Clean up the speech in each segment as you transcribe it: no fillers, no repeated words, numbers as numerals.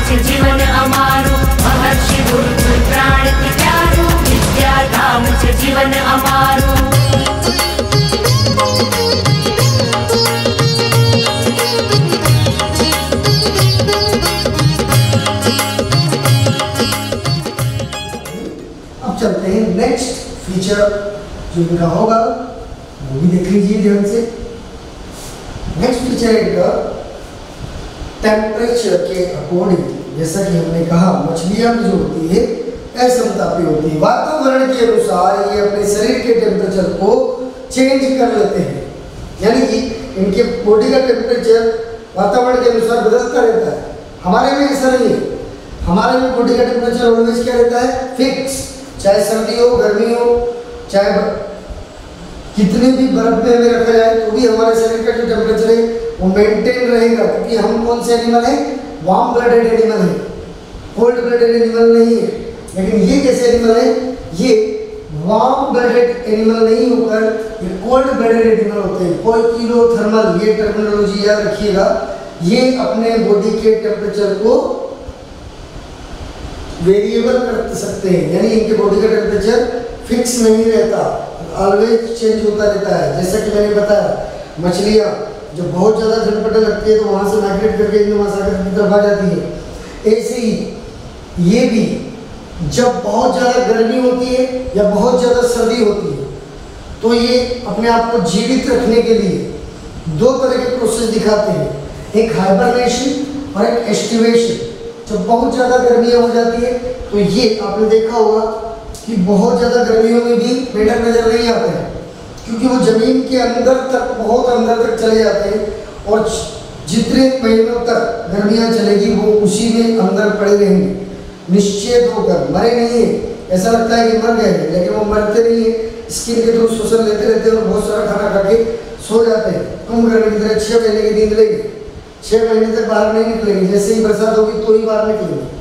छे जीवन अमारू, महर्षि गुरुकुल प्राण की प्यारू, विद्या धाम छे जीवन अमारू। अब चलते हैं नेक्स्ट फीचर जो इनका होगा, वो भी देख लीजिए ध्यान से। नेक्स्ट फीचर है इनका टेम्परेचर के अकॉर्डिंग, जैसा कि हमने कहा मछलियां जो होती है असमतापी होती है, वातावरण के अनुसार ये अपने शरीर के टेम्परेचर को चेंज कर लेते हैं, यानी कि इनके बॉडी का टेम्परेचर वातावरण के अनुसार बदलता रहता है। हमारे में ऐसा नहीं है, हमारे में बॉडी का टेम्परेचर ऑलवेज क्या रहता है, फिक्स। चाहे सर्दी हो गर्मी हो, चाहे कितने भी बर्फ में हमें रखा जाए तो भी हमारे शरीर का जो टेम्परेचर है वो मेंटेन रहेगा, क्योंकि हम कौन से एनिमल हैं, वार्म ब्लडेड एनिमल है, कोल्ड ब्लडेड एनिमल नहीं है। लेकिन ये कैसे एनिमल है, ये वार्म ब्लडेड एनिमल नहीं होकर ये कोल्ड ब्लडेड एनिमल होते हैं। पोइकिलोथर्मल, ये टर्मिनोलॉजी याद रखिएगा। ये अपने बॉडी के टेम्परेचर को वेरिएबल कर सकते हैं, यानी इनके बॉडी का टेम्परेचर फिक्स नहीं रहता, ऑलवेज चेंज होता रहता है। जैसा कि मैंने बताया, मछलियाँ जब बहुत ज़्यादा झटपटे लगती है तो वहाँ से माइग्रेट करके हिंद महासागर की तरफ आ जाती है। ऐसे ही ये भी जब बहुत ज़्यादा गर्मी होती है या बहुत ज़्यादा सर्दी होती है तो ये अपने आप को जीवित रखने के लिए दो तरह के प्रोसेस दिखाते हैं, एक हाइबरनेशन और एक एस्टिवेशन। जब बहुत ज़्यादा गर्मियाँ हो जाती है तो ये आपने देखा होगा कि बहुत ज़्यादा गर्मियों में भी मेंढक नजर नहीं आते हैं, क्योंकि वो जमीन के अंदर तक, बहुत अंदर तक चले जाते हैं और जितने महीनों तक गर्मियाँ चलेगी वो उसी में अंदर पड़े रहेंगे निश्चेत होकर, मरे नहीं है। ऐसा लगता है कि मर गए हैं, लेकिन वो मरते नहीं है, स्किन के थ्रू श्वसन लेते रहते हैं और बहुत सारा खाना खा के सो जाते हैं। कम गर्मी की तरह 6 महीने की नींद लेंगे, 6 महीने तक बाहर नहीं निकलेंगे, जैसे ही बरसात होगी तो ही बाहर निकलेंगे।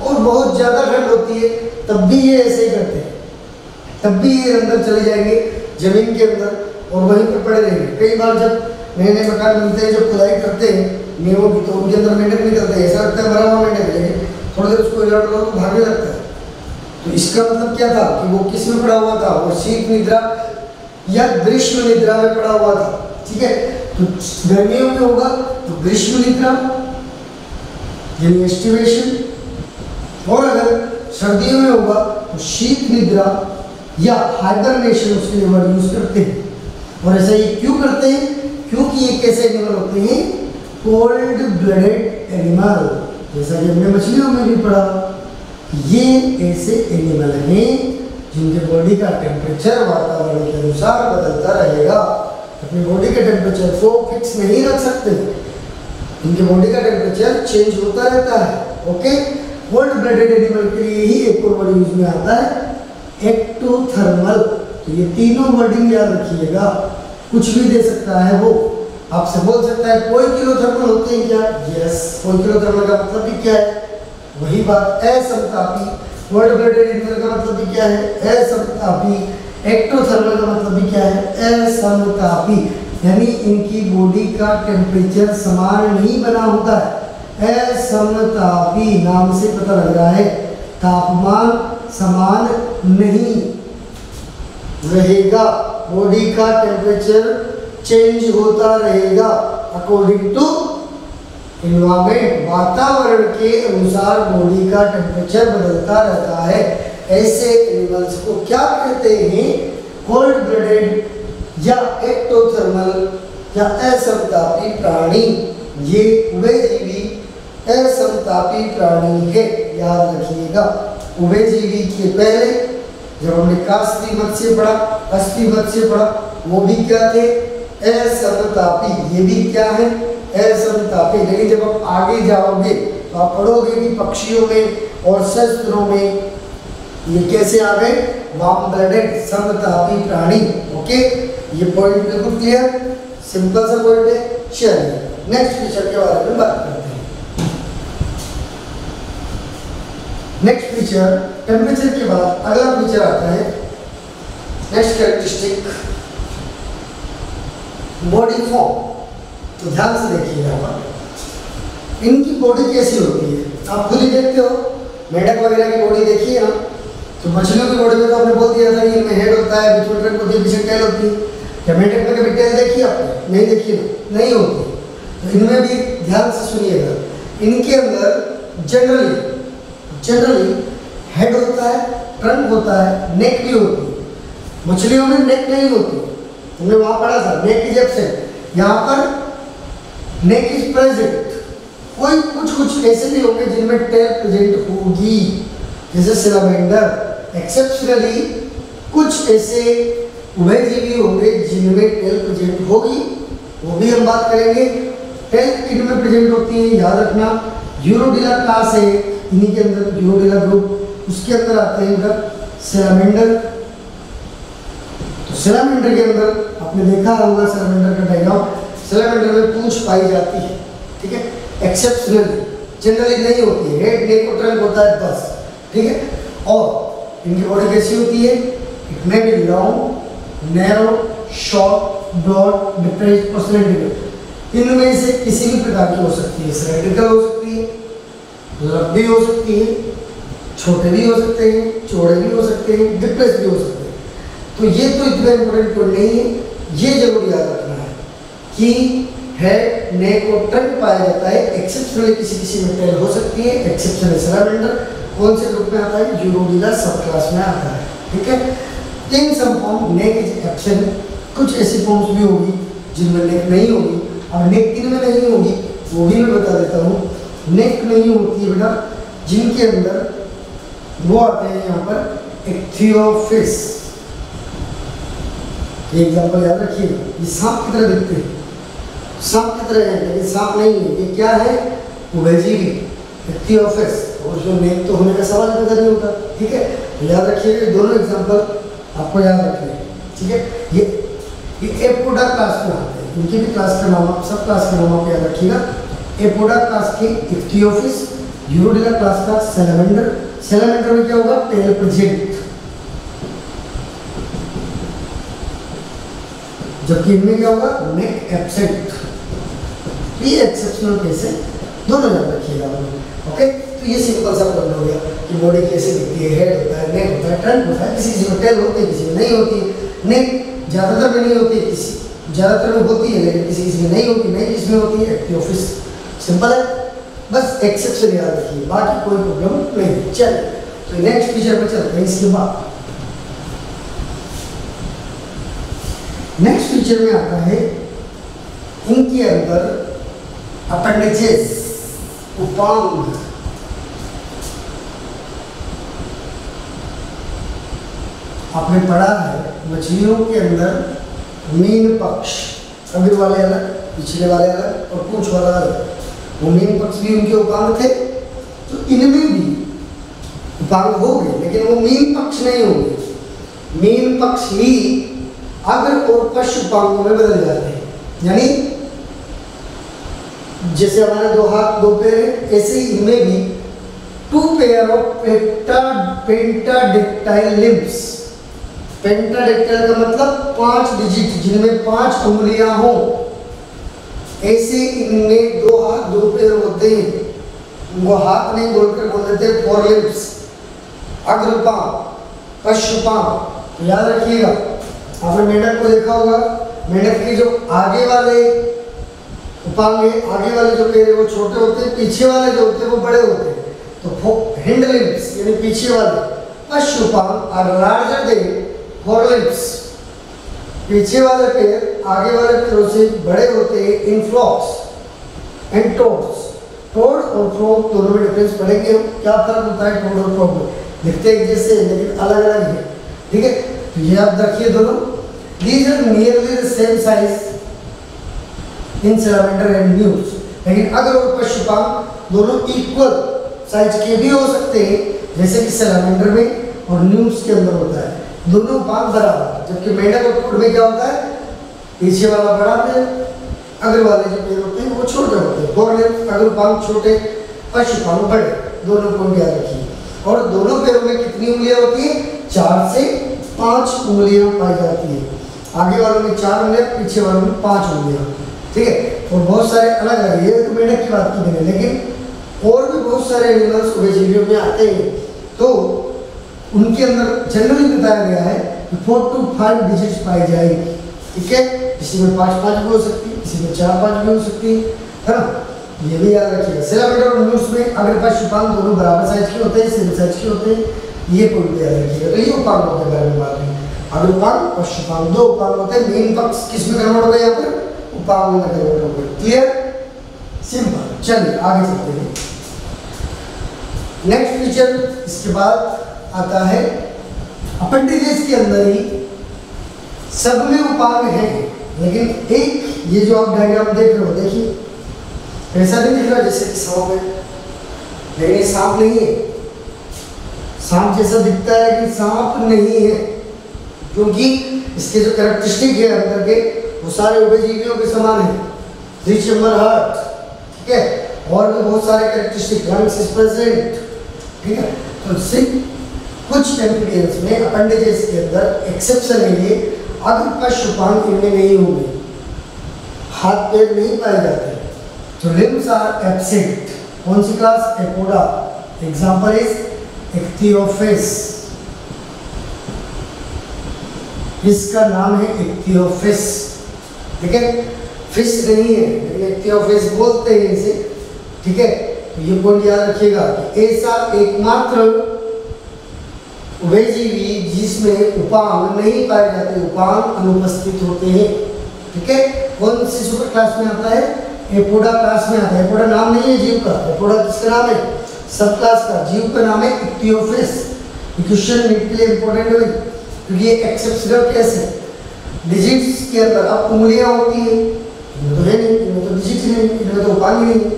और बहुत ज़्यादा ठंड होती है तब भी ये ऐसे ही करते हैं, तब भी ये अंदर चले जाएंगे जमीन के अंदर और वहीं पर पड़े रहेंगे। कई बार जब नए नए मकान बनते हैं, जब खुदाई करते हैं नींवों की, तो उनके अंदर मेंढक निकलते हैं, ऐसा लगता है मरा हुआ मेंढक, लेकिन थोड़ी देर उसको हिला डुला तो भागने लगता है। तो इसका मतलब क्या था कि वो किस में पड़ा हुआ था, वो शीत निद्रा या ग्रीष्म निद्रा में पड़ा हुआ था। ठीक है, तो गर्मियों में होगा तो ग्रीष्म निद्रा यानी एस्टिवेशन, और अगर सर्दियों में होगा तो शीत निद्रा या हाइबरनेशन उसके लिए वर्ड यूज करते हैं। और ऐसा ये क्यों करते हैं, क्योंकि ये कैसे एनिमल होते हैं, कोल्ड ब्लडेड एनिमल। जैसा कि हमने मछलियों में भी पढ़ा, ये ऐसे एनिमल हैं जिनके बॉडी का टेम्परेचर वातावरण के अनुसार बदलता रहेगा। अपनी बॉडी के टेम्परेचर को फिक्स नहीं रख सकते, इनके बॉडी का टेम्परेचर चेंज होता रहता है। ओके, कोल्ड ब्लडेड एनिमल के लिए ही एक और वर्ड यूज में आता है, एक्टोथर्मल। तो ये तीनों वर्डिंग याद रखिएगा, कुछ भी दे सकता है वो, आपसे बोल सकता है पोइकिलोथर्मल होते हैं क्या, यस, पोइकिलोथर्मल का मतलब भी क्या है, वही बात असमतापी। कोल्ड ब्लडेड एनिमल का मतलब भी क्या है, असमतापी। एक्टोथर्मल का मतलब भी क्या है, असमतापी, यानी इनकी बॉडी का टेम्परेचर समान नहीं बना होता है, असमतापी नाम से पता लग रहा है, तापमान समान नहीं रहेगा, बॉडी का टेम्परेचर चेंज होता रहेगा अकॉर्डिंग टू एनवायरनमेंट। वातावरण के अनुसार बॉडी का टेम्परेचर बदलता रहता है। ऐसे एनिमल्स को क्या कहते हैं, कोल्ड ब्लडेड या एक्टोथर्मल या असमतापी प्राणी। ये उभयजीवी असमतापी प्राणी है, याद रखिएगा। उभयजीवी के पहले जब हमने कास्ती मत्स्य पढ़ा, अस्थि मत्स्य पढ़ा, वो भी क्या थे, असमतापी। ये भी क्या है, असमतापी। लेकिन जब आप आगे जाओगे तो आप पढ़ोगे कि पक्षियों में और सस्तनों में ये कैसे आ गए, वार्म ब्लडेड समतापी प्राणी। ओके, ये पॉइंट बिल्कुल क्लियर, सिंपल सा पॉइंट है। चलिए नेक्स्ट फीचर के बारे में बात करते हैं। नेक्स्ट फीचर, टेम्परेचर के बाद अगला फीचर आता है नेक्स्ट कैरेक्टरिस्टिक, बॉडी फॉर्म। तो ध्यान से देखिएगा, इनकी बॉडी कैसी होती है आप खुद ही देखते हो, मेंढक वगैरह की बॉडी देखिए ना, तो मछलियों की बॉडी में तो आपने बोल दिया था कि इनमें हेड होता है, बीच में ट्रंक होती है, पीछे टेल होती है। क्या मेंढक में कभी टेल देखी आपने? नहीं देखी ना, नहीं होती। तो इनमें भी ध्यान से सुनिएगा, इनके अंदर जनरली हेड होता है, ट्रंक होता है, नेक भी होती है। मछलियों में नेक नहीं होती, तुमने वहां पढ़ा था नेक इज एब्सेंट, यहाँ पर नेक इज प्रेजेंट। कोई कुछ ऐसे भी होंगे जिनमें टेल प्रेजेंट होगी, जैसे सिलामेंडर। एक्सेप्शनली कुछ ऐसे उभयजीवी होंगे जिनमें टेल प्रेजेंट होगी, वो भी हम बात करेंगे। टेल किनमें प्रेजेंट होती है याद रखना, यूरोडिला क्लास है, इन्हीं के अंदर यूरोडिला ग्रुप, उसके अंदर आते हैं इधर सिलामेंडर। तो सिलामेंडर के अंदर आपने देखा होगा सिलामेंडर का डायग्राम, सिलामेंडर में पूंछ पाई जाती है, ठीक है। एक्सेप्शनली, जनरली नहीं होती है, हेड नेक और ट्रंक होता है बस, ठीक है। और इनकी बॉडी कैसी होती है? It may be long, narrow, short, broad, depressed और सिलेंड्रिकल। इनमें से किसी भी प्रकार की हो सकती है, सिलेंड्रिकल हो सकती है, लंबी हो सकती है, छोटे भी हो सकते हैं, चौड़े भी हो सकते हैं, डिप्रेस भी हो सकते हैं। तो ये तो इतना इम्पोर्टेंट पॉइंट नहीं है, ये जरूर याद रखना है कि हेड, नेक और ट्रंक पाया जाता है। एक्सेप्शनली किसी में टेल हो सकती है, एक्सेप्शनली सिलामेंडर कौन से ग्रुप में आता है? यूरोडिला सब क्लास में आता है, ठीक है। In some form neck is absent, कुछ ऐसी फॉर्म्स भी होगी जिनमें नेक नहीं होगी। अब नेक किन में नहीं होगी वो भी मैं बता देता हूँ। नेक नहीं होती है बेटा जिनके अंदर वो आते हैं यहाँ पर इक्थियोफिस। ये एग्जांपल याद रखिएगा, ये सांप की तरह दिखते हैं, सांप की तरह है लेकिन सांप नहीं है। ये क्या है? उभयजीवी, इक्थियोफिस। और जो नेक तो होने का सवाल पैदा नहीं होता, ठीक है। तो याद रखिएगा दोनों एग्जांपल आपको याद रखने, ठीक है। ये एपोडा क्लास में आते हैं, इनके भी क्लास का नाम आप सब क्लास का नाम आप याद रखिएगा। एपोडा क्लास के इक्थियोफिस, यूरोडिला क्लास का सैलामेंडर। सैलामेंडर में क्या होगा? टेल प्रेजेंट, जबकि इनमें क्या होगा? नेक एब्सेंट। ये एक्सेप्शनल केस है, दोनों याद रखिएगा आप, ओके। तो ये सिंपल सा प्रॉब्लम हो गया कि बॉडी कैसे दिखती है, हेड होता है, नेक होता है, ट्रंक होता है, किसी में टेल होती है, किसी में नहीं होती है। नेक ज़्यादातर में नहीं होती है, किसी ज़्यादातर में होती है लेकिन किसी में नहीं होती, नहीं किसमें होती है? इक्थियोफिस। सिंपल है, बस एक्सेप्शन याद रखिए, बाकी कोई प्रॉब्लम नहीं। चलिए तो नेक्स्ट फीचर पर चलते हैं। इसके बाद नेक्स्ट फीचर में आता है इनके अंदर अपेंडिजेस, उपांग। आपने पढ़ा है मछलियों के अंदर मीन पक्ष, अग्र वाले अलग, पिछले वाले अलग और पूंछ वाला अलग। वो मीन पक्ष भी उनके उपांग थे, तो इनमें भी उपांग हो गए लेकिन वो मीन पक्ष नहीं होंगे। मीन पक्ष ही अग्र और पश्च उपांगों में बदल जाते हैं। यानी जैसे हमारे दो हाथ दो पैर है, ऐसे ही इनमें भी two pair of pentadactyl limbs. Pentadactyl का मतलब 5 डिजिट जिनमें 5 उंगलियां हो, ऐसे इनमें दो हाथ दो पैर होते हैं। वो हाथ नहीं बोलकर बोल देते फोर लिम्स, अग्रपांग, पश्चपांग। तो याद रखिएगा, आपने मेंढक को देखा होगा, मेंढक के जो आगे वाले उपांग है, आगे वाले जो पैर है वो छोटे होते हैं, पीछे वाले जो होते हैं वो बड़े होते हैं। तो हिंड लिम्स यानी पीछे वाले पश्चपांग are larger than fore limbs. पीछे वाले पैर आगे वाले पैरों से बड़े होते हैं इन फ्लॉक्स एंड टोड्स। टोड और फ्रॉग दोनों में डिफरेंस पढ़ेंगे। क्या फर्क होता है टोड और फ्रॉग में? दिखते एक जैसे लेकिन अलग अलग है, ठीक है। तो ये आप रखिए दोनों। These are nearly the same size in salamander and newts। लेकिन अगर और पशुपांग दोनों इक्वल साइज के भी हो सकते हैं, जैसे कि सैलामेंडर में और न्यूट्स के अंदर होता है, दोनों पांग बराबर। जबकि मेंढक और टोड में क्या होता है? पीछे वाला बड़ा पैर, अग्र वाले जो पैर होते हैं वो छोटे होते हैं। फोर लिम्स, अग्र पांग छोटे, पशुपांग बड़े, दोनों को याद रखिए। और दोनों पैरों में कितनी उंगलियां होती है? 4 से 5 उंगलियां पाई जाती है। आगे वालों में 4 उंगलियां, पीछे वालों में 5 उंगलियां, ठीक है। और बहुत सारे अलग अलग, ये तो मेंढक की बात की मैंने, लेकिन और भी बहुत सारे एनिमल्स उभयजीवियों में आते हैं। तो उनके अंदर जनरली बताया गया है कि 4 to 5 डिजिट्स पाई जाएगी, ठीक है। किसी में 5 भी हो सकती है, किसी में 4 भी हो सकती है ना, ये भी याद रखिएगा। सैलामेंडर और मूस में अगर पशुपाल दोनों बराबर साइज के होते हैं, सेम साइज के होते हैं, ये पॉइंट याद रखिएगा। तो ये उपांगों के बारे में बात हुई। अगर उपांग पशुपाल दो उपांग होते हैं, मेन पक्ष किस में कन्वर्ट हो गए, यहाँ पर उपांग में कन्वर्ट हो गए। Clear, simple. चलिए आगे चलते हैं। नेक्स्ट फीचर इसके बाद आता है अपेंडिजेस के अंदर ही सब में उपांग है, लेकिन एक ये जो आप डायग्राम देख रहे हो, देखिए ऐसा नहीं दिख रहा जैसे कि सांप है, लेकिन ये सांप नहीं है। सांप जैसा दिखता है कि सांप नहीं है, क्योंकि इसके जो कैरेक्टरिस्टिक है अंदर के वो सारे उभयजीवियों के समान है। 3 चैम्बर हार्ट, ठीक है, और भी बहुत सारे कैरेक्टरिस्टिक, लंग्स इज प्रेजेंट, ठीक है। तो सिर्फ कुछ एम्फीबियंस में अपेंडेजेस के अंदर एक्सेप्शन है ये, अगर पशुपांग इनमें नहीं होंगे, हाथ पैर नहीं पाए जाते, तो लिम्स आर एब्सेंट। कौन सी class? Apoda. Example is Ichthyophis, इसका नाम है इक्थियोफिस, ठीक है। फिश नहीं है लेकिन इक्थियोफिस बोलते हैं इसे, ठीक है। तो ये पॉइंट याद रखिएगा कि ऐसा एकमात्र उभयजीवी जिसमें उपांग नहीं पाए जाते, उपांग अनुपस्थित होते हैं, ठीक है। कौन सी सुपर क्लास में आता है? एपोडा क्लास में आता है। एपोडा नाम नहीं है जीव का, एपोडा किसका नाम है? सब क्लास का। जीव का नाम है इक्थियोफिस। क्वेश्चन नीट के लिए इंपॉर्टेंट है क्योंकि ये एक्सेप्शनल केस है। डिजिट्स के अंदर अब उंगलियां होती हैं, इनमें तो है नहीं, इनमें तो डिजिट नहीं, इनमें तो उपांग नहीं है।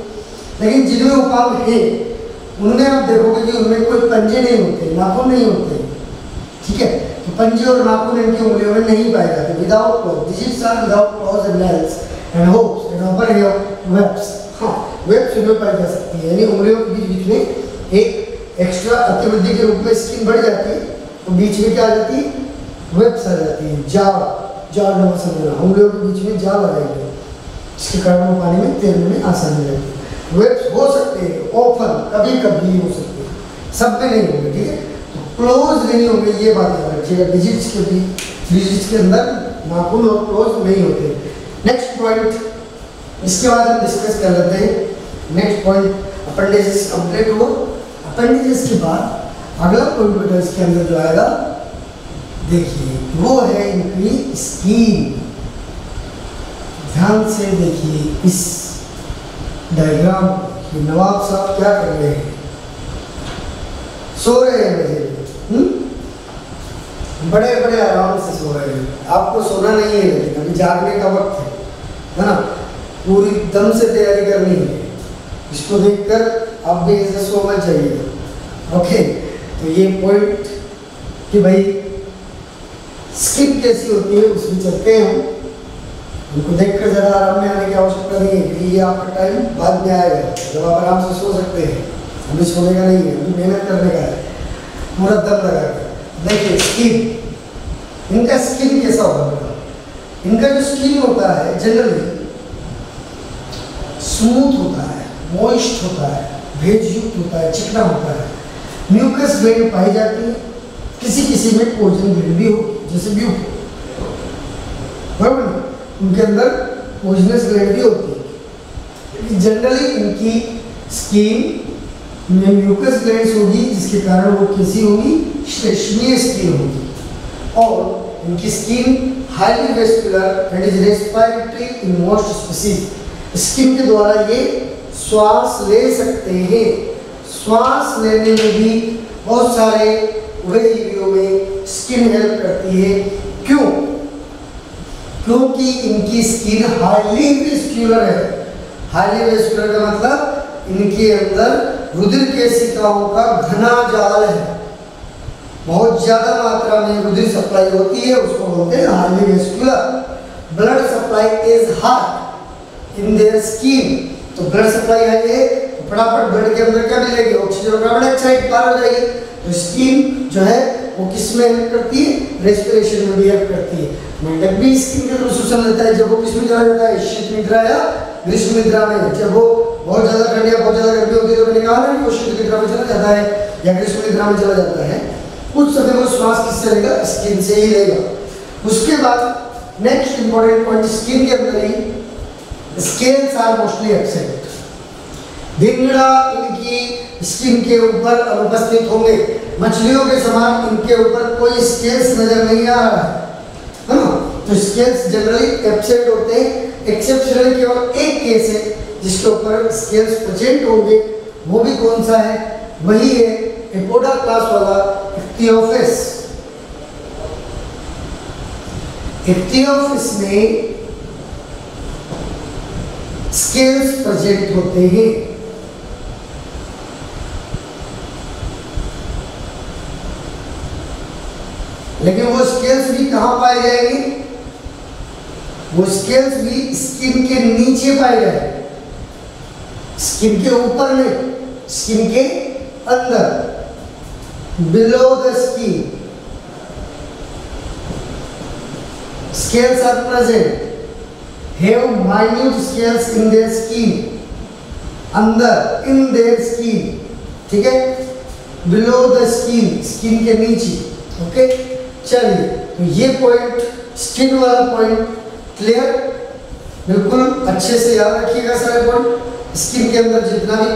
लेकिन जिनमें उपांग है उनमें आप देखोगे कि उनमें कोई पंजे नहीं होते, नाखून नहीं होते, ठीक है। तो पंजे और नाखून इनकी उंगलियों में नहीं पाए जाते। Without claws, digits are without claws and nails and hoofs and over here webs. हाँ, वेब्स इनमें पाई जा सकती है, यानी उंगलियों के बीच में एक एक्स्ट्रा अतिवृद्धि के रूप में स्किन बढ़ जाती है, तो बीच में क्या आ जाती है? वेब्स आ जाती है। जाल नंबर समझना, उंगलियों के बीच में जाल आ जाएगी, जिसके कारण वो पानी में तैरने में आसानी लगती है। वेब्स हो सकते हैं, ऑफन कभी कभी हो सकते हैं, सब में नहीं होंगे, ठीक है। तो क्लोज नहीं होंगे, ये बात याद रखिएगा। डिजिट्स के भी, डिजिट्स के अंदर नाखून और क्लोज नहीं होते। नेक्स्ट पॉइंट, इसके बाद हम डिस्कस कर लेते हैं। नेक्स्ट पॉइंट अपेंडिजेस कंप्लीट हो। अपेंडिजेस के बाद अगला पॉइंट बेटा इसके अंदर जो आएगा, देखिए वो है इनकी स्किन। ध्यान से देखिए इस डायग्राम कि नवाब साहब क्या कर रहे हैं, सो रहे हैं मजे में, बड़े बड़े आराम से सो रहे हैं। आपको सोना नहीं है, लेकिन अभी जागने का वक्त है ना, पूरी दम से तैयारी करनी है। इसको देखकर आप भी ऐसे सोना चाहिए, ओके। तो ये पॉइंट कि भाई स्किन कैसी होती है उसमें चलते हैं हम। उनको देखकर ज़्यादा आराम में आने की आवश्यकता नहीं है, क्योंकि ये आपका टाइम बाद में आएगा जब आप आराम से सो सकते हैं। अभी सोने का नहीं है, अभी मेहनत करने का है, पूरा दम लगा कर। देखिए स्किन, इनका स्किन कैसा होगा? इनका जो स्किन होता है जनरली स्मूथ होता है, मॉइस्ट होता है, भेजयुक्त होता है, चिकना होता है। म्यूकस ग्लैंड पाई जाती है, किसी किसी में पोजन ग्लैंड भी हो, जैसे ब्यूटी, बराबर ना, उनके अंदर पोइजनस ग्लैंड भी होती है। जनरली इनकी स्किन में म्यूकस ग्लैंड्स होगी, जिसके कारण वो कैसी होगी? श्लेष्मीय स्किन होगी। और इनकी skin highly vascular and is respiratory in most species. Skin के द्वारा ये श्वास ले सकते हैं। श्वास लेने में भी बहुत सारे उभयजीवियों में स्किन हेल्प करती है। क्यों? क्योंकि इनकी स्किन हाईली वेस्कुलर है। हाईली वेस्कुलर का मतलब इनके अंदर रुधिर केशिकाओं का घना जाल है, बहुत ज्यादा मात्रा में रुधिर सप्लाई होती है, उसको बोलते हैं highly vascular. Blood supply is high in their skin. तो ब्लड सप्लाई है, फटाफट ब्लड के अंदर क्या मिलेगी? ऑक्सीजन और कार्बन डाइऑक्साइड पार हो जाएगी। तो स्किन जो है वो किस में हेल्प करती है? रेस्पिरेशन में भी हेल्प करती है। मेंढक भी स्किन के थ्रू श्वसन लेता है। जब वो किस में चला जाता है? शीत निद्रा या ग्रीष्म निद्रा में, जब वो बहुत ज्यादा ठंड या बहुत ज्यादा गर्मी होती है तो मैंने कहा ना कि वो शीत निद्रा में चला जाता है या ग्रीष्म निद्रा में चला जाता है, उस समय वो श्वास किससे लेगा? स्किन से ही लेगा। उसके बाद नेक्स्ट इंपॉर्टेंट पॉइंट, स्किन के अंदर ही स्केल्स आर मोस्टली एब्सेंट। भिंगड़ा इनकी स्किन के ऊपर अनुपस्थित होंगे, मछलियों के समान इनके ऊपर कोई स्केल्स नजर नहीं आ रहा है ना। तो स्केल्स जनरली एब्सेंट होते हैं, एक्सेप्शनली केवल एक केस है जिसके ऊपर स्केल्स प्रेजेंट होंगे, वो भी कौन सा है? वही है एपोडा क्लास वाला इक्तियोफिस। इक्तियोफिस में स्केल्स प्रेजेंट होते हैं। लेकिन वो स्केल्स भी कहां पाए जाएंगे? वो स्केल्स भी स्किन के नीचे पाए जाएंगे, स्किन के ऊपर नहीं, स्किन के अंदर, below the skin scales are present, have minute scales in their skin, अंदर in their skin, ठीक है, below the skin, स्किन के नीचे। ओके, चलिए, तो ये पॉइंट, स्किन वाला पॉइंट क्लियर, बिल्कुल अच्छे से याद रखिएगा सारे पॉइंट। स्किन के अंदर जितना भी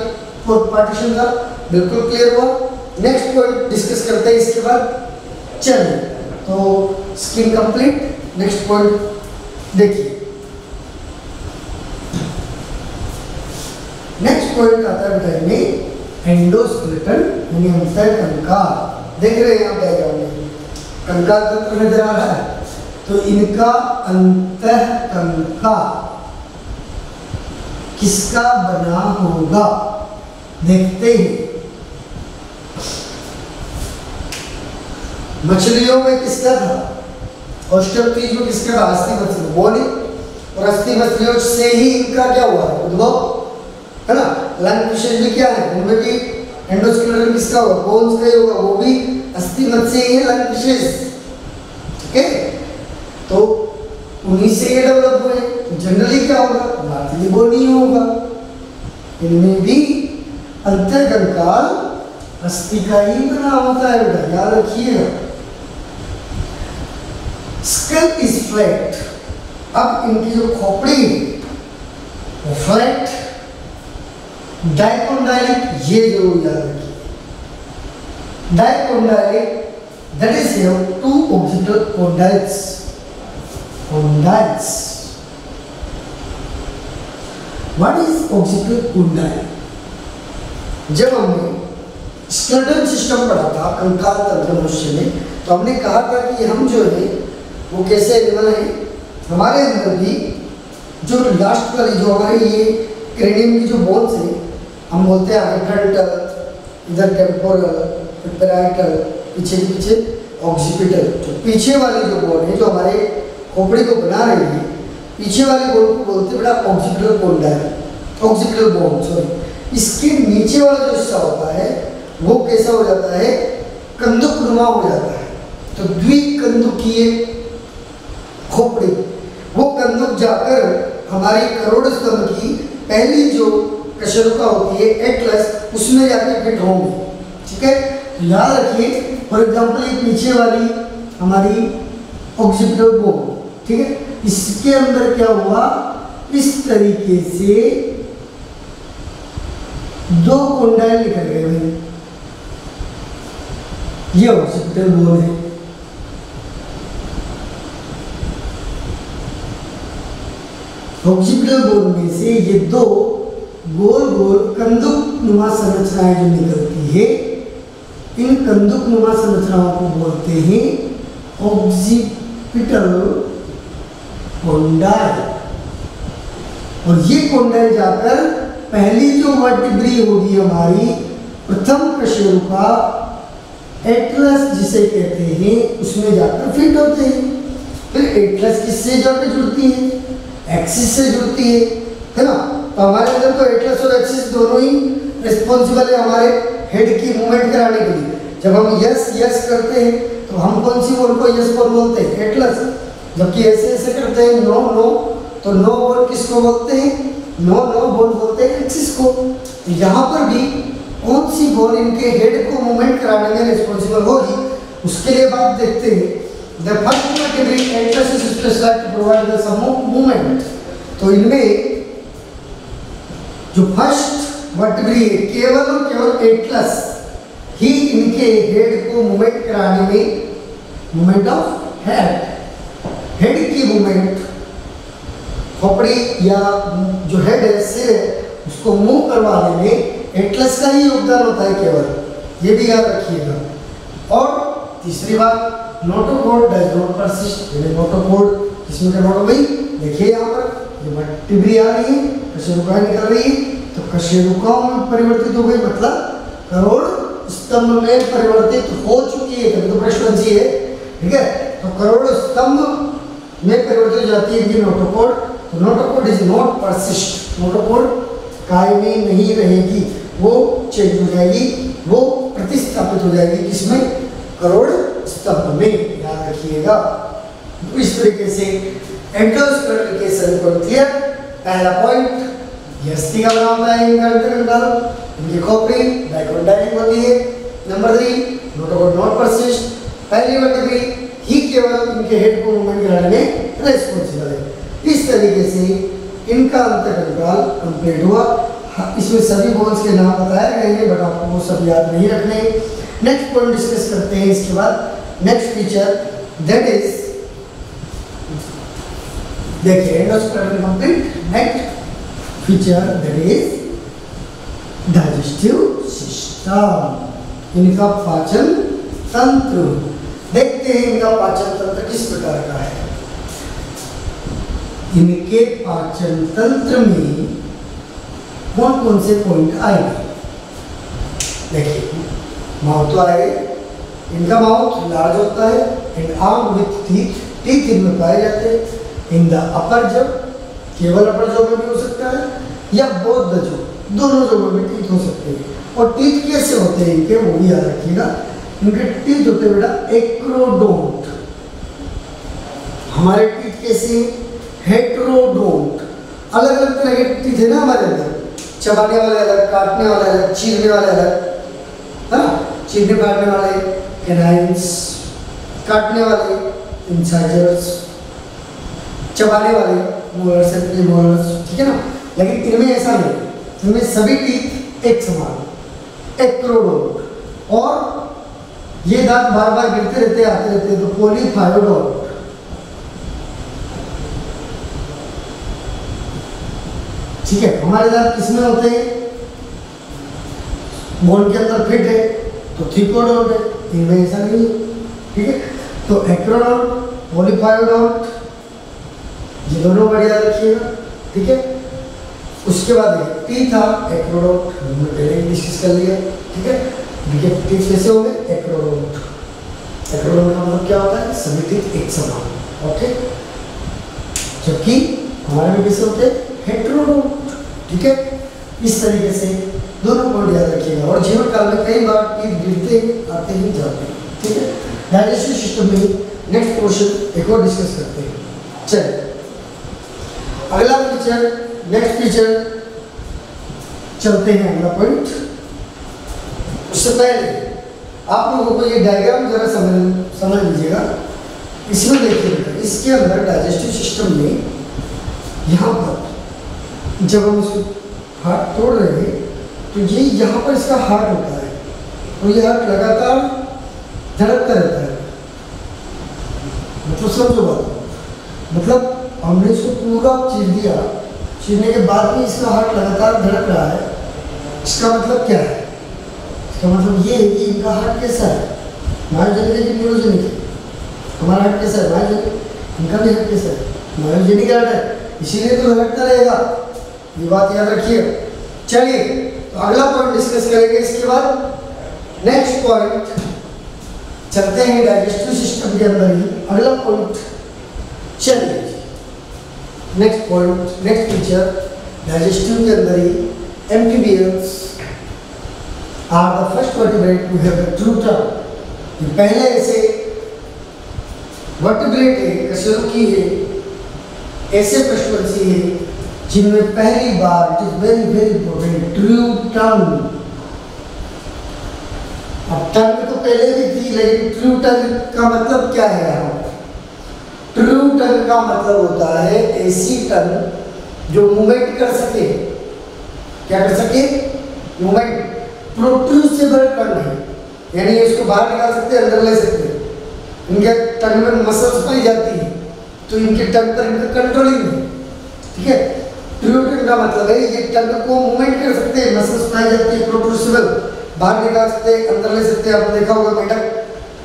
पार्टीशन था बिल्कुल क्लियर हुआ। नेक्स्ट पॉइंट डिस्कस करते हैं इसके बाद। चलिए, तो स्किन कंप्लीट, नेक्स्ट पॉइंट देखिए। नेक्स्ट पॉइंट आता है बेटा में एंडोस्केलेटन यानी अंतर कंकाल। देख रहे हैं यहाँ डायग्राम में कंकाल तंत्र नजर आ रहा है, तो इनका अंतः कंकाल किसका बना होगा देखते हैं। मछलियों में किसका था? ऑस्ट्रोपीज में किसका था? अस्थि मछली बॉडी, और अस्थि मछलियों से ही इनका क्या हुआ है? उद्भव, है ना। लंग फिशेस भी क्या है? उनमें भी एंडोस्केलेटन किसका होगा? बोन्स का ही होगा, वो भी अस्थि मत्स्य से ही है लंग फिशेस। ओके, तो उन्हीं से ये डेवलप हुए। तो जनरली क्या होगा? लार्जली बोनी होगा। इनमें भी अंतर्कंकाल अस्थि का ही बना होता है बेटा, याद रखिएगा। Skull is flat. अब इनकी जो खोपड़ी है वो फ्लैट, डाइकोंडाइलिक, ये जरूर याद रखिए। Dicondylic, that is have two occipital condyles. Condyles. What is occipital condyle? जब हमने स्केलेटन सिस्टम पढ़ा था कंकाल तंत्र मनुष्य में, तो हमने कहा था कि हम जो है वो कैसे एनिमल है, हमारे अंदर भी जो लास्ट वाली जो हमारे ये क्रेनियम की जो बोन्स है, हम बोलते हैं फ्रंटल, इधर टेम्पोरल, पैराइटल, पीछे के पीछे ऑक्सीपिटल। जो पीछे वाली जो बोन है जो हमारे खोपड़ी को बना रही है, पीछे वाली बोन को बोलते हैं बेटा occipital condyle, occipital bone sorry. इसके नीचे वाला जो हिस्सा होता है वो कैसा हो जाता है? कंदुकनुमा हो जाता है। तो द्विकंदुकीय खोपड़ी, वो कंदुक जाकर हमारी करोड़ स्तंभ की पहली जो कशेरुका होती है एटलस, उसमें जाकर फिट होंगे। ठीक है, याद रखिए। फॉर एग्जाम्पल ये पीछे वाली हमारी ऑक्सीपिटल बोन, ठीक है, इसके अंदर क्या हुआ? इस तरीके से दो कोंडाइल निकल गए भाई, ये ऑक्सीपिटल बोन है। ऑक्सीपिटल बोन में से ये दो गोल गोल कंदुक नुमा संरचनाएं जो निकलती है, इन कंदुक नुमा संरचनाओं को बोलते हैं ऑक्सीपिटल कोंडाइल। और ये कोंडाइल जाकर पहली जो वर्टिब्री होगी हमारी प्रथम कशेरुका एटलस जिसे कहते हैं, उसमें जाकर फिट होते हैं। फिर एटलस किससे जाकर जुड़ती है? एक्सिस से जुड़ती है ना। तो हमारे अंदर तो एटलस और एक्सिस दोनों ही रिस्पॉन्सिबल है हमारे हेड की मूवमेंट कराने के लिए। जब हम यस यस करते हैं तो हम कौन सी बोल को यस बोल बोलते हैं? एटलस। जबकि ऐसे ऐसे करते हैं नो नो, तो नो बोल किसको बोलते हैं? नो बोन बोलते हैं एक्सिस को। तो यहाँ पर भी कौन सी बोन इनके हेड को मूवमेंट कराने में रिस्पॉन्सिबल होगी, उसके लिए बात देखते हैं। The first vertebrae atlas is specialised to provide the some movement. तो इनमें जो फर्स्ट वर्टिब्रे केवल और केवल एटलस ही इनके हेड को मूवमेंट कराने में, मूवमेंट ऑफ हेड की मूवमेंट, खोपड़ी या जो हेड है सिर है उसको मूव करवाने में एटलस का ही योगदान होता है केवल, ये भी याद रखिएगा। और तीसरी बात, नोटोकॉर्ड डज नॉट परसिस्ट। यानी नोटोकॉर्ड किसमें कन्वर्ट हो गई, देखिए यहाँ पर ये वर्टिब्रे आ रही है, कशेरुकाएं निकल रही है, तो कशेरुकाओं में परिवर्तित हो गई, मतलब करोड़ स्तंभ में परिवर्तित हो चुकी है, तभी तो प्रश्नवंशी है, ठीक है। तो करोड़ स्तंभ में परिवर्तित हो जाती है इनकी नोटोकॉर्ड। तो notochord is not persist, notochord कायमी नहीं रहेगी, वो चेंज हो जाएगी, वो प्रतिस्थापित हो जाएगी किसमें, करोड़ स्तंभ में, याद रखिएगा। तो इस तरीके से एंडोस्पर्म के सभी पॉइंट क्लियर। पहला पॉइंट, ये अस्थि का बना होता है इनका अंतरकंकाल, इनकी खोपड़ी डाइकोटाइलिक होती है। नंबर 3, नोटोकॉर्ड नॉट परसिस्ट, पहली वर्टिब्रे ही केवल इनके हेड को मूवमेंट कराने में रिस्पॉन्सिबल है। इस तरीके से इनका अंतरकंकाल कंप्लीट हुआ। इसमें सभी बोन्स के नाम बताए गए हैं, बट आपको वो सब याद नहीं रखने। नेक्स्ट पॉइंट डिस्कस करते हैं इसके बाद। नेक्स्ट फीचर दैट इज, देखिए endosperm complete. Next feature that is digestive system, इनका पाचन तंत्र। देखते हैं इनका पाचन तंत्र किस प्रकार का है। इनके पाचन तंत्र में कौन कौन से पॉइंट आएंगे, देखिए माउथ तो आएगा, इनका माउथ लार्ज होता है and arm with teeth, teeth इनमें पाए जाते हैं। इन द अपर जब, केवल अपर जॉ में भी हो सकता है या बोथ द जॉ, दोनों जॉ में भी टीथ हो सकते हैं। और टीथ कैसे होते हैं इनके, वो भी याद रखिएगा। इनके टीथ होते हैं बेटा एक्रोडोंट, हमारे टीथ कैसे, हेट्रोडोंट। अलग अलग तरह के टीथ है ना हमारे अंदर, चबाने वाले अलग, काटने वाले अलग, चीरने वाले अलग, है ना, चीरने काटने वाले कैनाइन्स, काटने वाले इंसाइजर्स, चबाने वाले मोलर्स एंड प्रीमोलर्स, ठीक है ना। लेकिन इनमें ऐसा नहीं, इनमें सभी टीथ एक समान, एक्रोडोंट। और ये दांत बार बार गिरते रहते आते रहते, तो पॉलीथायोडोंट। ठीक है, हमारे दांत किसमें होते हैं, बोन के अंदर फिट है तो थिकोडोंट है, इनमें ऐसा नहीं है, ठीक है। तो एक्रोडोंट, पॉलीथायोडोंट, ये दोनों बढ़िया रखिएगा, ठीक है। उसके बाद टी था एक्रोडोंट, हमने पहले डिस्कस कर लिया, ठीक है। देखिए टीथ कैसे होंगे, एक्रोडोंट। एक्रोडोंट का मतलब क्या होता है, सभी टीथ एक समान, ओके। जबकि हमारे में कैसे होते हैं, हेट्रोडोंट, ठीक है। इस तरीके से दोनों पॉइंट याद रखिएगा। और जीवन काल में कई बार टीथ गिरते आते ही जाते हैं, ठीक है। डाइजेस्टिव सिस्टम में नेक्स्ट पोर्शन एक और डिस्कस करते हैं। चलिए अगला फीचर, नेक्स्ट फीचर चलते हैं अगला पॉइंट। उससे पहले आप लोगों को ये डायग्राम जरा समझ लीजिएगा। इसमें देखिएगा, इसके अंदर डाइजेस्टिव सिस्टम में यहाँ पर जब हम इसको हार्ट तोड़ रहे हैं तो ये यहाँ पर इसका हार्ट होता है, और ये हार्ट लगातार धड़कता रहता है। मतलब समझो बात, मतलब हमने इसको पूरा चीर दिया, चीरने के बाद भी इसका हार्ट लगातार धड़क रहा है। इसका मतलब क्या है, इसका मतलब ये है कि इनका हार्ट कैसा है, मायोजेनिक है कि न्यूरोजेनिक है। हमारा हार्ट कैसा है, मायोजेनिक, इनका भी हार्ट कैसा है, मायोजेनिक हार्ट है, इसीलिए तो धड़कता रहेगा, ये बात याद रखिए। चलिए तो अगला पॉइंट डिस्कस करेंगे, इसके बाद नेक्स्ट पॉइंट चलते हैं डाइजेस्टिव सिस्टम के अंदर ही अगला पॉइंट। चलिए next point, next feature digestive के अंदर ही amphibians are the first vertebrate to have the true tongue. ये पहले ऐसे वर्टिब्रेट है, कशेरुकी है, ऐसे पशुपक्षी है जिनमें पहली बार, it is very very important, true tongue. अब टंग तो पहले भी थी, लेकिन ट्रू टंग का मतलब क्या है यहाँ पर? ट्रू टंग का मतलब होता है ऐसी टंग जो मूवमेंट कर सके। क्या कर सके? मूवमेंट। प्रोट्रूसिबल टंग है, यानी इसको बाहर निकाल सकते हैं, अंदर ले सकते हैं। इनके टंग में मसल्स पाई जाती है, तो इनके टंग पर इनका कंट्रोलिंग है। ठीक है, ट्रू टंग का मतलब है ये टंग को मूवमेंट कर सकते हैं, मसल्स पाई जाती है, प्रोट्रूसिबल, बाहर निकाल सकते हैं, अंदर ले सकते हैं। आपने देखा होगा मेंढक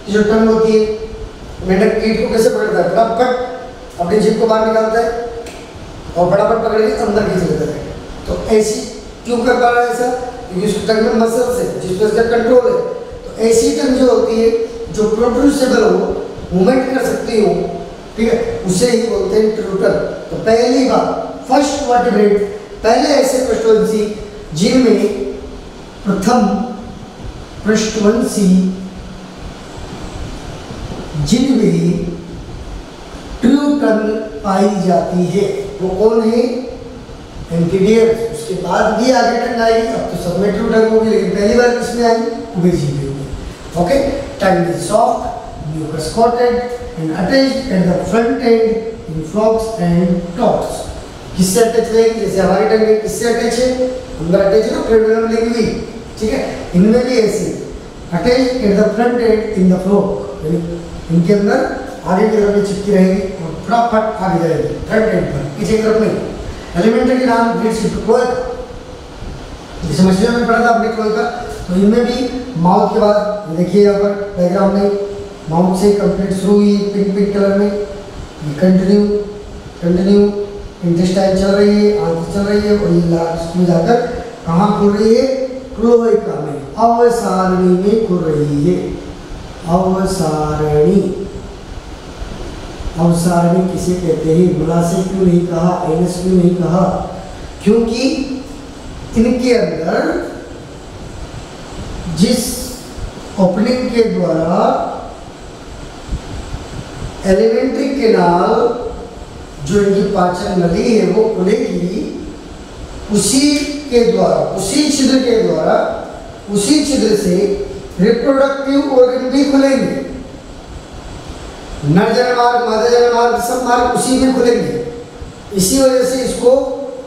की जो टंग होती है, मेंढक कीट को कैसे पकड़ता है? फटाफट अपनी जीभ को बाहर निकालता है और फटाफट पकड़ के अंदर खींच लेता है। तो ऐसी क्यों कर पा रहा है ऐसा? क्योंकि उसकी टंग में मसल्स है जिस पर इसका कंट्रोल है। तो ऐसी टंग जो होती है जो प्रोट्रूसिबल हो, मूवमेंट कर सकती हो, ठीक है, उसे ही बोलते हैं ट्रू टंग। तो पहली बार, फर्स्ट वर्टिब्रेट, पहले ऐसे पृष्ठवंशी जिनमें प्रथम पृष्ठवंशी जिनमें ट्रू टंग पाई जाती है, वो कौन है? एम्फीबियंस। उसके बाद भी आगे टंग आएगी, अब तो सब में ट्रू टंग होगी, लेकिन पहली बार किसमें आई? उभयजीवी होगी। Okay, tongue is soft, mucus coated and attached at the front end in frogs and toads. किससे अटैच रहेगी? जैसे हमारी टंग है, किससे अटैच है? अंदर अटैच है ना, क्रेनियम लिंगुई। ठीक है, इनमें भी ऐसे attach at the front and in the frog, इनके अंदर आगे की तरफ चिपकी रहेगी और फटाफट आगे जाएगी फ्रंट एंड पर, पीछे की तरफ नहीं। एलिमेंट्री के नाम ग्रेड शिप क्लोएका, जैसे मछलियों में पढ़ा था अपने क्लोएका। तो इनमें भी माउथ के बाद देखिए यहाँ पर डायग्राम में, माउथ से कंप्लीट शुरू हुई पिंक पिंक कलर में, ये कंटिन्यू इंटेस्टाइन चल रही है, आंत चल रही है, और ये लास्ट में जाकर कहाँ खुल रही है? क्लोएका में, अवसारणी में खुल रही है। अवसारणी, अवसारणी किसे कहते हैं? मुलासे क्यों नहीं कहा, एनस क्यों नहीं कहा? क्योंकि इनके अंदर जिस ओपनिंग के द्वारा एलिमेंट्री केनाल जो इनकी पाचन नली है वो खुलेगी, उसी के द्वारा, उसी छिद्र के द्वारा, उसी छिद्र से रिप्रोडक्टिव ऑर्गन भी खुलेंगे। नर जन मार्ग, मादा जन मार्ग, सब मार्ग उसी में खुलेंगे। इसी वजह से इसको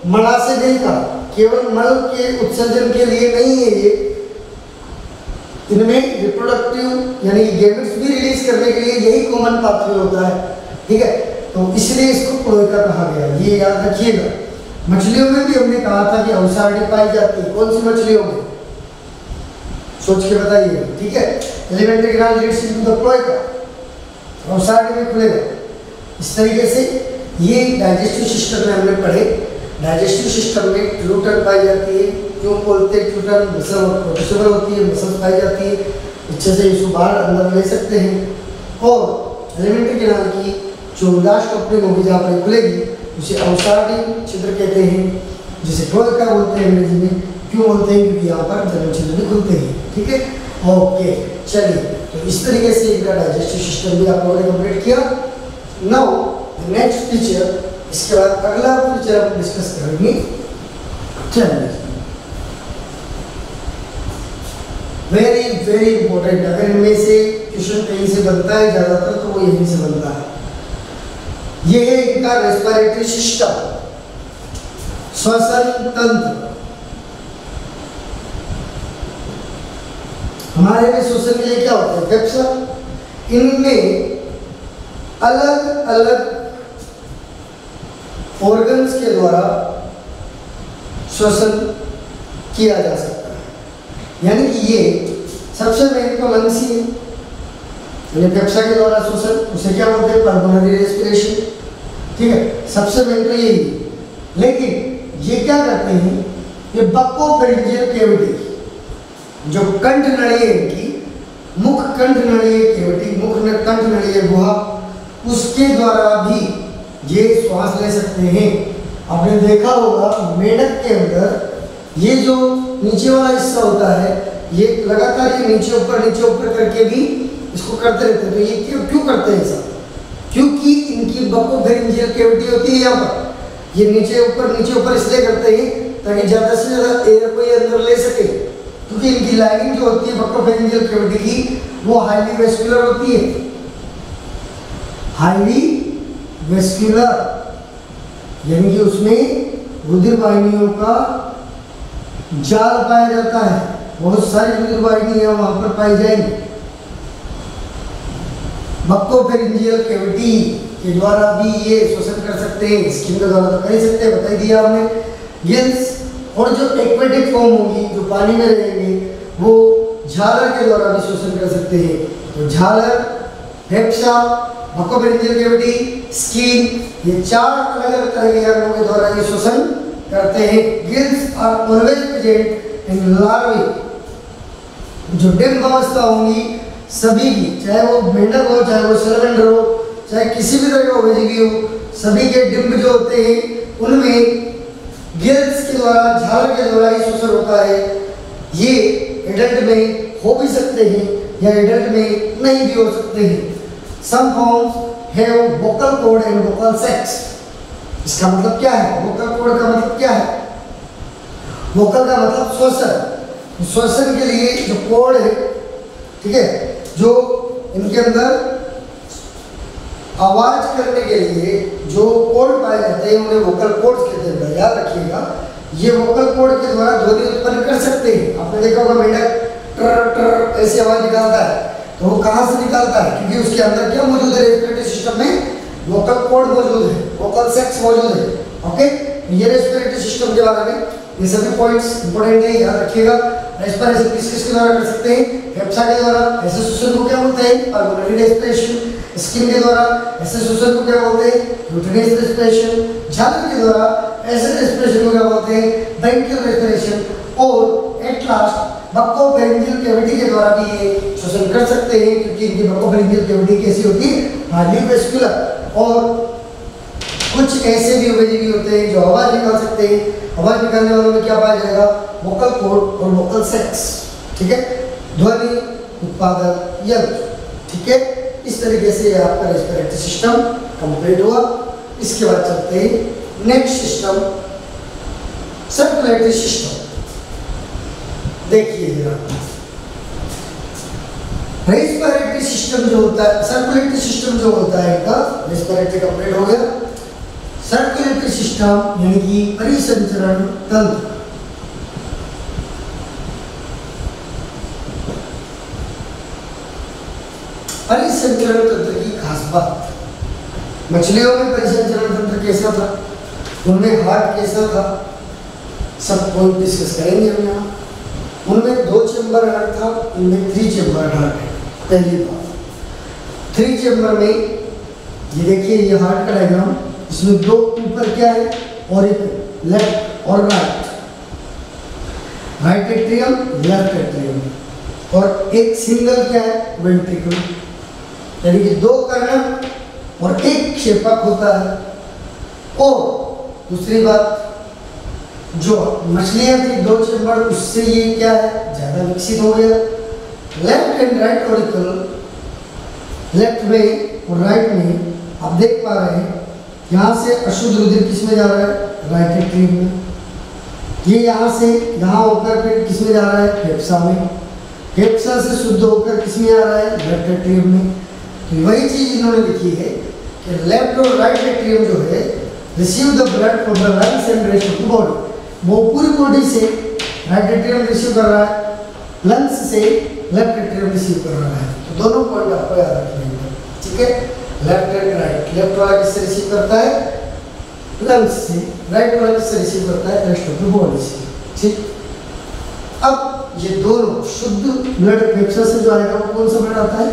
मलाशय नहीं कहा, केवल मल के उत्सर्जन के लिए नहीं है ये, इनमें रिप्रोडक्टिव यानी गैमेट्स भी रिलीज करने के लिए यही कॉमन पाथवे होता है। ठीक है, तो इसलिए इसको क्लोएका कहा गया, ये याद रखिएगा। मछलियों में भी हमने कहा था कि अवसारणी पाई जाती है, कौन सी मछलियों में? सोच के बताइए। ठीक है, alimentary canal leads into the cloaca, अवसारणी में खुलेगा। इस तरीके से ये डाइजेस्टिव सिस्टम में हमने पढ़े। डाइजेस्टिव सिस्टम में ट्रू टंग पाई जाती है। क्यों बोलते हैं ट्रू टंग? मसल प्रोड्यूसिबल होती है, मसल पाई जाती है, इच्छा से इसको बाहर अंदर ले सकते हैं। और एलिमेंट्री केनाल की जो लास्ट ओपनिंग होगी जहाँ पर खुलेगी उसे अवसारणी छिद्र कहते हैं, जिसे क्लोएका बोलते हैं अंग्रेजी में। क्यों बोलते हैं? क्योंकि यहाँ पर जलन छिद्र भी खुलते हैं। ठीक है, ओके, चलिए, तो इस तरीके से इनका डाइजेस्टिव सिस्टम भी आप लोगों ने कंप्लीट किया। नाउ नेक्स्ट फीचर, इसके बाद अगला फीचर हम डिस्कस करेंगे। चलिए, वेरी वेरी इंपॉर्टेंट, अगर इनमें से क्वेश्चन कहीं से बनता है ज्यादातर तो वो यहीं से बनता है। ये है इनका रेस्पिरेटरी सिस्टम, श्वसन तंत्र। हमारे में श्वसन के लिए क्या होता है? फेफड़ा। इनमें अलग अलग ऑर्गन्स के द्वारा श्वसन किया जा सकता है। यानी कि ये सबसे मेन तो लंग्स ही है, यानी फेफड़ा के द्वारा श्वसन, उसे क्या बोलते हैं? Pulmonary respiration. ठीक है, सबसे मेन तो यही है। लेकिन ये क्या करते हैं? ये बक्कोफेरिंजियल कैविटी, जो कंठ नली है इनकी, मुख कंठ नली है कैविटी, मुख कंठ नली है गुहा, उसके द्वारा भी ये श्वास ले सकते हैं। आपने देखा होगा मेंढक के अंदर ये जो नीचे वाला हिस्सा होता है, ये लगातार ये नीचे ऊपर करके भी इसको करते रहते हैं। तो ये क्यों करते हैं ऐसा? क्योंकि इनकी बक्कोफेरिंजियल कैविटी होती है यहाँ पर, ये नीचे ऊपर इसलिए करते हैं ताकि ज़्यादा से ज़्यादा एयर को ये अंदर ले सके, क्योंकि इनकी लाइनिंग जो होती है बक्कोफेरिंजियल कैविटी की वो हाईली वेस्कुलर होती है, हाईली वेस्कुलर, यानी कि उसमें रुधिर वाहिनियों का जाल पाया जाता है, बहुत सारी रुधिर वाहिनियां वहां पर पाई जाएंगी। बक्कोफेरिंजियल कैविटी के द्वारा भी ये शोषण कर सकते हैं, स्किन के द्वारा तो कर ही सकते हैं, बता ही दिया हमने। गिल्स और जो एक्वेटिक फॉर्म होगी, जो पानी में रहेंगे, वो झालर के द्वारा भी शोषण कर सकते हैं। तो झालर, फेफसा, बक्कोफेरिंजियल कैविटी, स्किन, ये 4 अलग-अलग तरह के अंगों के द्वारा ये शोषण करते हैं। Gills are always present in larvae, जो डिम्ब अवस्था होंगी सभी की, चाहे वो मेंढक हो, चाहे वो सैलमेंडर हो, चाहे किसी भी तरह का उभयजीवी हो, सभी के डिम्ब जो होते हैं उनमें गिल्स के द्वारा, झालर के द्वारा ही शोषण होता है। ये एडल्ट में हो भी सकते हैं या एडल्ट में नहीं भी हो सकते हैं। Some forms have vocal cord and vocal sacs. इसका मतलब क्या है? वोकल कॉर्ड का मतलब क्या है? वोकल का मतलब श्वसन। श्वसन के लिए जो कॉर्ड है, ठीक है, जो इनके अंदर आवाज करने के लिए जो कॉर्ड पाए जाते हैं उन्हें वोकल कॉर्ड्स कहते हैं। याद रखिएगा, ये वोकल कॉर्ड के द्वारा ध्वनि उत्पन्न कर सकते हैं। आपने देखा होगा मेंढक ट्र ट्र ऐसी आवाज निकालता है, तो वो कहाँ से निकालता है? क्योंकि उसके अंदर क्या मौजूद है? रेस्पिरेटरी सिस्टम में वोकल कॉर्ड मौजूद है, वोकल सैक्स मौजूद है। ओके, ये रेस्पिरेटरी सिस्टम के बारे में ये सभी पॉइंट्स इंपॉर्टेंट है, याद रखिएगा। रेस्पिरेशन किस के द्वारा कर सकते हैं? फेफसा के द्वारा। ऐसे शोषण को क्या बोलते हैं? Pulmonary respiration. स्किन के द्वारा ऐसे शोषण को क्या बोलते हैं? Cutaneous respiration. झालर के द्वारा ऐसे रेस्पिरेशन को क्या बोलते हैं? Branchial respiration. और एट लास्ट बक्कोफेरिंजियल कैविटी के द्वारा भी ये शोषण कर सकते हैं, क्योंकि इनकी बक्कोफेरिंजियल कैविटी कैसी होती है? Highly vascular. और कुछ ऐसे भी उभयजीवी होते हैं जो आवाज निकाल सकते हैं। आवाज निकालने वालों में क्या पाया जाएगा? वोकल कॉर्ड और वोकल सैक्स, ठीक है, ध्वनि उत्पादन यंत्र, ठीक है। इस तरीके से आपका रेस्पिरेटरी सिस्टम कंप्लीट हुआ। इसके बाद चलते हैं नेक्स्ट सिस्टम, सर्कुलेटरी सिस्टम। देखिए जरा, रेस्पिरेटरी सिस्टम जो होता है, सर्कुलेटरी सिस्टम जो होता है इनका, रेस्पिरेटरी कंप्लीट हो गया। सर्कुलेटरी सिस्टम यानी कि परिसंचरण तंत्र। परिसंचरण तंत्र की खास बात, मछलियों में परिसंचरण तंत्र कैसा था, उनमें हार्ट कैसा था, सब पॉइंट डिस्कस करेंगे हम यहाँ। उनमें 2 चेम्बर हार्ट था, इनमें 3 चेम्बर हार्ट है। पहली बात, 3 चेम्बर में ये देखिए, ये हार्ट का डायग्राम, इसमें 2 ऊपर क्या है और एक लेफ्ट और right, right atrium, left atrium, और एक सिंगल क्या है? वेंट्रिकल, यानी कि 2 कर्ण और एक क्षेपक होता है। और दूसरी बात, जो मछलियां थी 2 चेम्बर, उससे ये क्या है? ज्यादा विकसित हो गया। Left and right auricle, left में और राइट में आप देख पा रहे हैं, यहाँ से अशुद्ध रुधिर किस में जा रहा है? राइट एट्रियम में। ये यहाँ से यहाँ होकर फिर किस में जा रहा है? फेफसा में। फेफसा से शुद्ध होकर किस में आ रहा है? लेफ्ट एट्रियम में। तो वही चीज इन्होंने लिखी है कि लेफ्ट और राइट एट्रियम जो है, receive the blood from the lungs and rest of the body. वो पूरी बॉडी से राइट एट्रियम रिसीव कर रहा है, लंग्स से लेफ्ट एट्रियम रिसीव कर रहा है। तो दोनों पॉइंट आपको याद रखने हैं, ठीक है। लेफ्ट एंड राइट, लेफ्ट वाला किससे रिसीव करता है? लंग्स से। राइट वाला किससे रिसीव करता है? रेस्ट ऑफ द बॉडी से, ठीक। अब ये दोनों शुद्ध ब्लड फेफसा से जो आएगा वो कौन सा ब्लड आता है?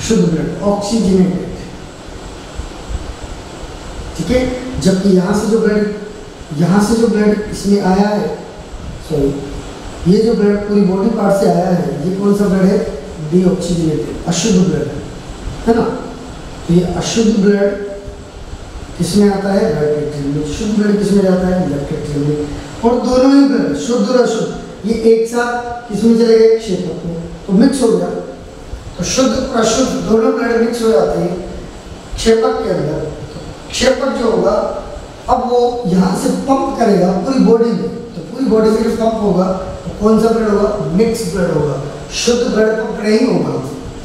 शुद्ध ब्लड, ऑक्सीजनेटेड, ठीक है। जबकि यहाँ से जो ब्लड इसमें आया है, सॉरी, ये जो ब्लड पूरी बॉडी पार्ट से आया है, ये कौन सा ब्लड है? डीऑक्सीजनेटेड, अशुद्ध ब्लड है ना। तो ये अशुद्ध ब्लड किसमें आता है? राइट एट्रियम में। शुद्ध ब्लड किसमें जाता है? लेफ्ट एट्रियम में। और दोनों ही ब्लड, शुद्ध और अशुद्ध, ये एक साथ किसमें चले गए? क्षेपक में। तो मिक्स हो गया, तो शुद्ध और अशुद्ध दोनों ब्लड मिक्स हो जाते हैं क्षेपक के अंदर। तो क्षेपक जो होगा अब वो यहाँ से पंप करेगा पूरी बॉडी में, तो पूरी बॉडी में जो पंप होगा तो कौन सा ब्लड होगा? मिक्स ब्लड होगा, शुद्ध ब्लड पंप नहीं होगा।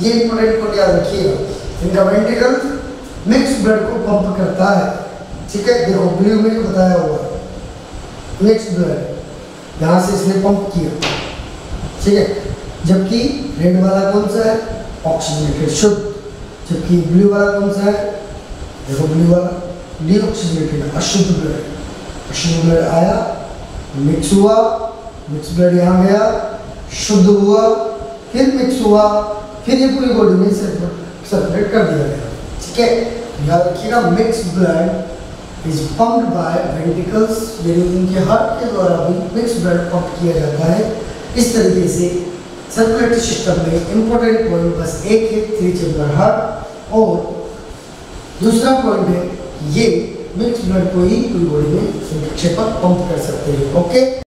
ये इंपॉर्टेंट पॉइंट याद रखिएगा। इनका वेंट्रिकल मिक्स ब्लड को पंप करता है, ठीक है। देखो ब्लू में जो बताया हुआ मिक्स ब्लड यहाँ से इसने पंप किया, ठीक है। जबकि रेड वाला कौन सा है? ऑक्सीजनेटेड शुद्ध। जबकि ब्लू वाला कौन सा है? देखो ब्लू वाला डीऑक्सीजनेटेड अशुद्ध ब्लड। अशुद्ध ब्लड आया, मिक्स हुआ, मिक्स ब्लड यहाँ गया, शुद्ध हुआ, फिर मिक्स हुआ, फिर ये पूरी बॉडी में सर्कुलेट कर दिया गया, ठीक है। याद रखिएगा mix blood is pumped bye ventricles, यानी उनके हार्ट के द्वारा भी मिक्स ब्लड पंप किया जाता है। इस तरीके से सर्कुलेटरी सिस्टम में इंपॉर्टेंट पॉइंट बस एक है, 3 चैम्बर हार्ट, और दूसरा पॉइंट है ये मिक्स ब्लड को ही पूरी बॉडी में पंप कर सकते हैं, ओके।